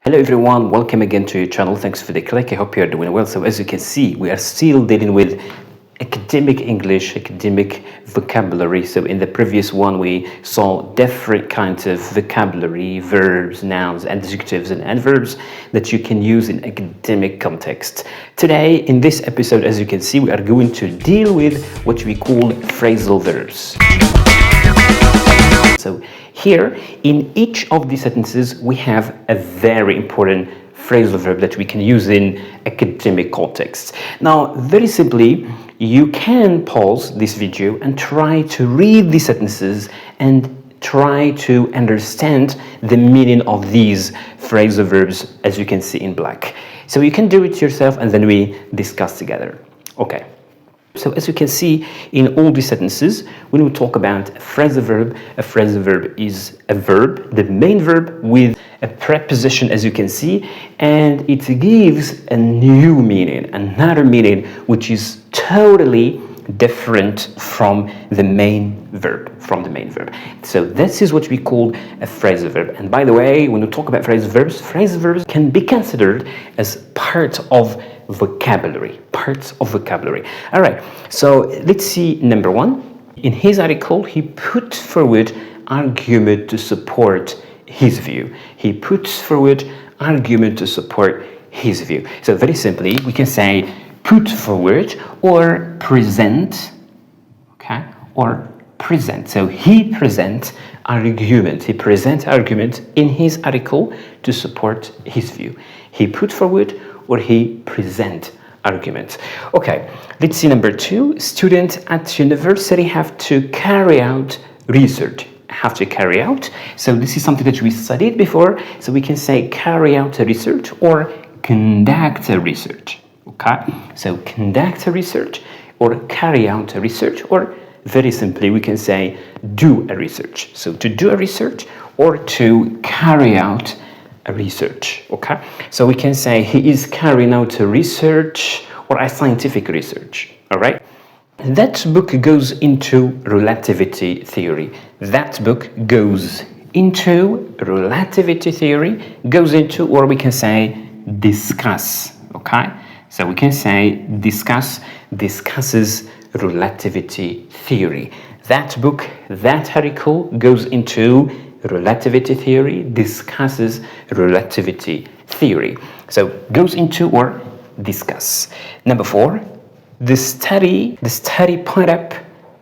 Hello everyone, welcome again to your channel. Thanks for the click. I hope you are doing well. So as you can see, we are still dealing with academic English, academic vocabulary. So in the previous one, we saw different kinds of vocabulary, verbs, nouns, adjectives, and adverbs that you can use in academic context. Today, in this episode, as you can see, we are going to deal with what we call phrasal verbs. So here, in each of these sentences, we have a very important phrasal verb that we can use in academic context. Now, very simply, you can pause this video and try to read these sentences and try to understand the meaning of these phrasal verbs, as you can see in black. So you can do it yourself and then we discuss together. Okay. So as you can see in all these sentences, when we talk about a phrasal verb is a verb, the main verb with a preposition, as you can see, and it gives a new meaning, another meaning, which is totally different from the main verb, So this is what we call a phrasal verb. And by the way, when we talk about phrasal verbs can be considered as part of vocabulary, parts of vocabulary. All right, so let's see number one. In his article, he put forward argument to support his view. He puts forward argument to support his view. So very simply, we can say put forward or present, okay, or present. So he presents argument. He presents argument in his article to support his view. He put forward or he present argument. Okay, let's see number two. Students at university have to carry out research. So this is something that we studied before. So we can say carry out a research or conduct a research. Okay, so conduct a research or carry out a research, or very simply we can say do a research. So to do a research or to carry out a research. Okay, so we can say he is carrying out a research or a scientific research. All right, that book goes into relativity theory. That book goes into relativity theory, or we can say discuss. Okay, so we can say discusses relativity theory. That book, that article goes into relativity theory, discusses relativity theory. So goes into or discuss. Number four, the study point up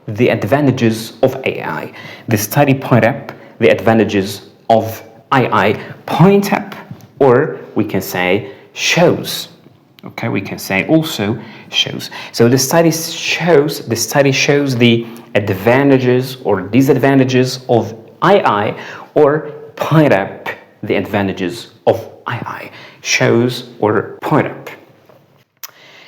the advantages of AI. The study point up the advantages of AI. Point up, or we can say shows. Okay, we can say also shows. So the study shows the advantages or disadvantages of II, or point up the advantages of II. Shows or point up.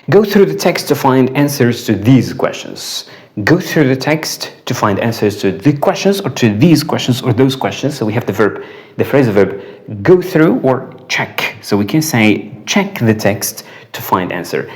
Go through the text to find answers to these questions. Go through the text to find answers to the questions or to these questions or those questions. So we have the phrasal verb go through or check. So we can say check the text to find answer.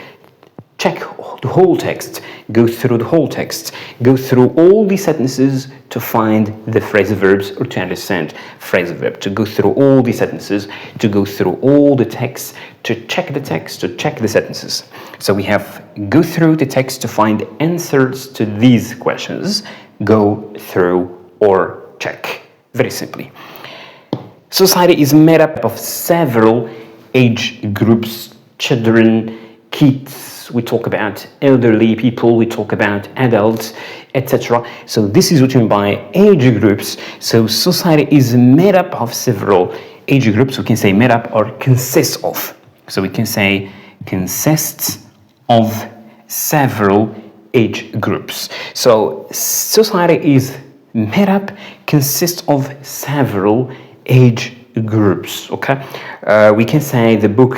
Check the whole text, go through the whole text, go through all these sentences to find the phrasal verbs or to understand phrasal verb, to go through all these sentences, to go through all the text, to check the text, to check the sentences. So we have go through the text to find answers to these questions, go through or check, very simply. Society is made up of several age groups, children, kids, we talk about elderly people, we talk about adults, etc. So this is what we mean by age groups. So society is made up of several age groups. We can say made up or consists of. So we can say consists of several age groups. So society is made up, consists of several age groups. Okay, we can say the book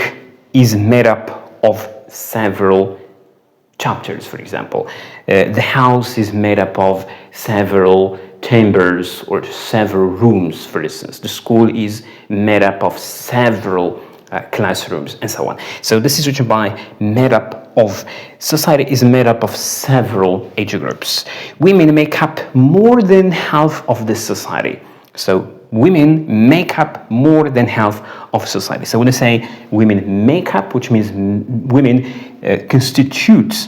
is made up of several chapters, for example. The house is made up of several chambers or several rooms, for instance. The school is made up of several classrooms and so on. So this is written by made up of. Society is made up of several age groups. Women make up more than half of the society. So women make up more than half of society. So when I say women make up, which means women constitute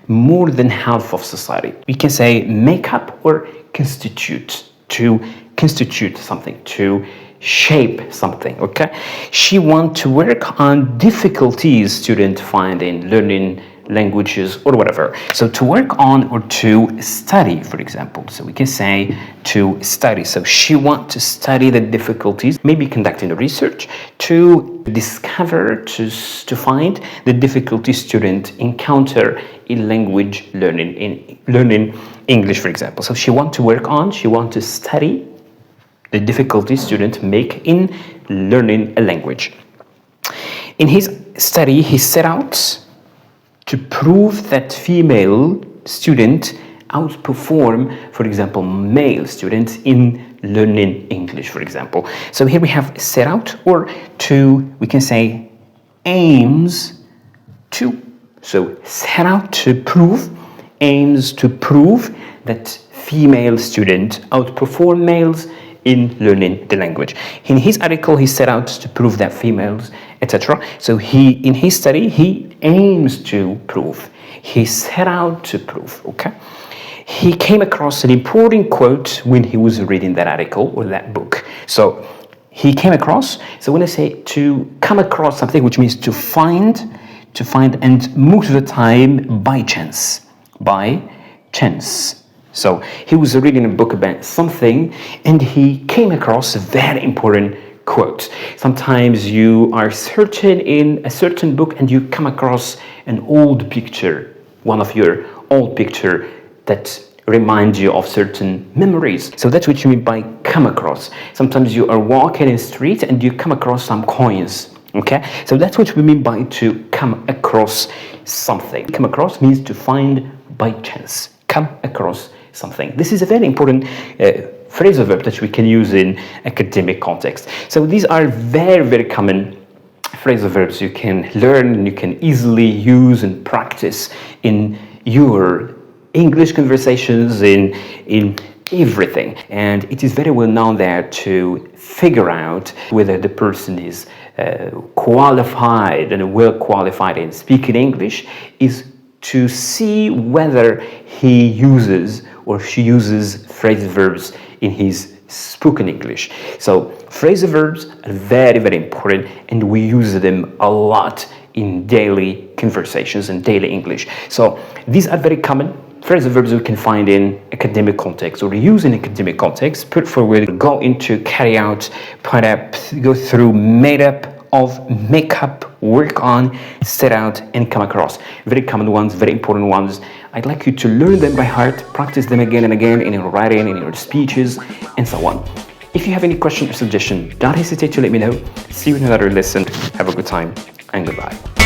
more than half of society. We can say make up or constitute, to constitute something, to shape something, okay? She wants to work on difficulties students find in learning languages or whatever. So to work on or to study, for example. So we can say to study. So she wants to study the difficulties, maybe conducting research to discover, to find the difficulties students encounter in language learning, in learning English, for example. So she wants to work on, she wants to study the difficulties students make in learning a language. In his study, he set out to prove that female students outperform, for example, male students in learning English, for example. So here we have set out, or to, we can say aims to. So set out to prove, aims to prove that female students outperform males in learning the language. In his article, he set out to prove that females, etc. So in his study, he aims to prove. He set out to prove, okay? He came across an important quote when he was reading that article or that book. So he came across, so when I say to come across something, which means to find, and most of the time by chance. So he was reading a book about something and he came across a very important quote. Sometimes you are searching in a certain book and you come across an old picture, one of your old picture that reminds you of certain memories. So that's what you mean by come across. Sometimes you are walking in the street and you come across some coins. Okay, so that's what we mean by to come across something. Come across means to find by chance. Come across something. This is a very important phrasal verb that we can use in academic context. So these are very, very common phrasal verbs you can learn and you can easily use and practice in your English conversations, in everything. And it is very well known there to figure out whether the person is qualified and well qualified in speaking English is to see whether he uses or she uses phrasal verbs in his spoken English. So phrasal verbs are very, very important and we use them a lot in daily conversations and daily English. So these are very common phrasal verbs we can find in academic context or use in academic context, put forward, go into, carry out, put up, go through, made up of, make up, work on, set out, and come across. Very common ones, very important ones. I'd like you to learn them by heart, practice them again and again in your writing, in your speeches, and so on. If you have any question or suggestion, don't hesitate to let me know. See you in another lesson. Have a good time, and goodbye.